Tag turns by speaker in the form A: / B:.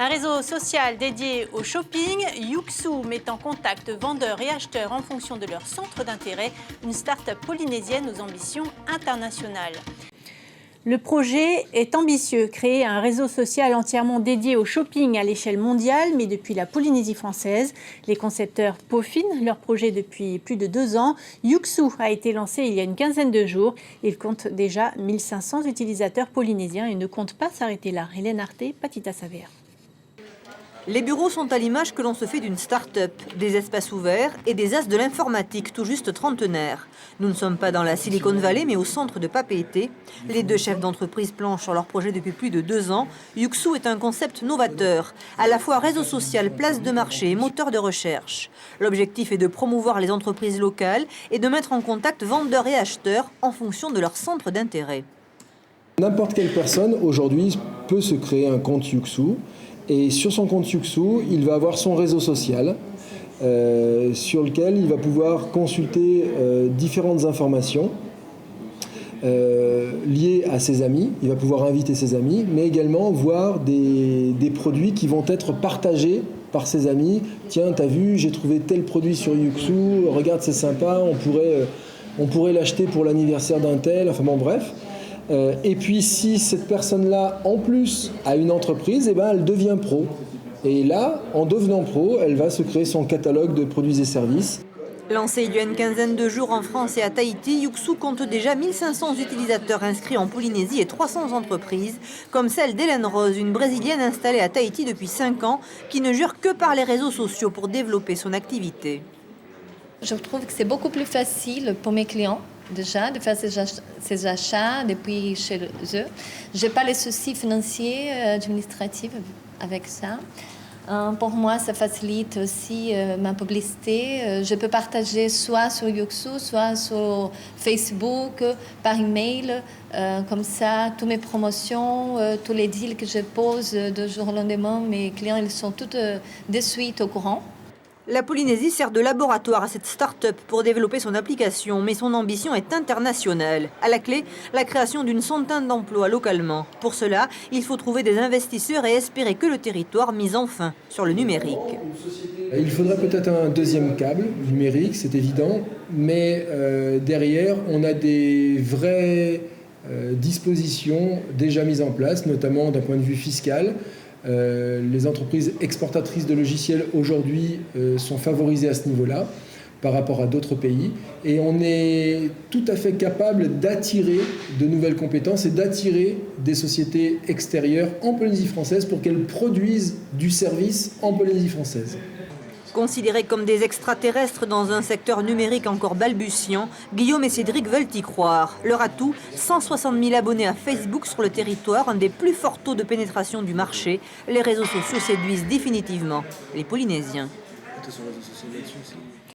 A: Un réseau social dédié au shopping, Yuxu met en contact vendeurs et acheteurs en fonction de leur centre d'intérêt, une start-up polynésienne aux ambitions internationales. Le projet est ambitieux, créer un réseau social entièrement dédié au shopping à l'échelle mondiale, mais depuis la Polynésie française. Les concepteurs peaufinent leur projet depuis plus de 2 ans. Yuxu a été lancé il y a une quinzaine de jours. Il compte déjà 1500 utilisateurs polynésiens et ne compte pas s'arrêter là. Hélène Arté, Patita Savea.
B: Les bureaux sont à l'image que l'on se fait d'une start-up, des espaces ouverts et des as de l'informatique tout juste trentenaires. Nous ne sommes pas dans la Silicon Valley mais au centre de Papeete. Les deux chefs d'entreprise planchent sur leur projet depuis plus de 2 ans. Yuxu est un concept novateur, à la fois réseau social, place de marché et moteur de recherche. L'objectif est de promouvoir les entreprises locales et de mettre en contact vendeurs et acheteurs en fonction de leur centre d'intérêt.
C: N'importe quelle personne aujourd'hui peut se créer un compte Yuxu. Et sur son compte Yuxu, il va avoir son réseau social sur lequel il va pouvoir consulter différentes informations liées à ses amis. Il va pouvoir inviter ses amis, mais également voir des produits qui vont être partagés par ses amis. Tiens, t'as vu, j'ai trouvé tel produit sur Yuxu, regarde, c'est sympa, on pourrait l'acheter pour l'anniversaire d'un tel, enfin bon, bref. Et puis si cette personne-là, en plus, a une entreprise, eh ben, elle devient pro. Et là, en devenant pro, elle va se créer son catalogue de produits et services.
B: Lancé il y a une quinzaine de jours en France et à Tahiti, Yuxu compte déjà 1500 utilisateurs inscrits en Polynésie et 300 entreprises, comme celle d'Hélène Rose, une Brésilienne installée à Tahiti depuis 5 ans, qui ne jure que par les réseaux sociaux pour développer son activité.
D: Je trouve que c'est beaucoup plus facile pour mes clients déjà de faire ces achats depuis chez eux. Je n'ai pas les soucis financiers, administratifs avec ça. Pour moi, ça facilite aussi ma publicité. Je peux partager soit sur Yuxu, soit sur Facebook, par email. Comme ça, toutes mes promotions, tous les deals que je pose de jour au lendemain, mes clients ils sont tous de suite au courant.
B: La Polynésie sert de laboratoire à cette start-up pour développer son application, mais son ambition est internationale. À la clé, la création d'une centaine d'emplois localement. Pour cela, il faut trouver des investisseurs et espérer que le territoire mise enfin sur le numérique.
C: Il faudra peut-être un deuxième câble numérique, c'est évident, mais derrière, on a des vraies dispositions déjà mises en place, notamment d'un point de vue fiscal. Les entreprises exportatrices de logiciels aujourd'hui sont favorisées à ce niveau-là par rapport à d'autres pays et on est tout à fait capable d'attirer de nouvelles compétences et d'attirer des sociétés extérieures en Polynésie française pour qu'elles produisent du service en Polynésie française.
B: Considérés comme des extraterrestres dans un secteur numérique encore balbutiant, Guillaume et Cédric veulent y croire. Leur atout, 160 000 abonnés à Facebook sur le territoire, un des plus forts taux de pénétration du marché. Les réseaux sociaux séduisent définitivement les Polynésiens.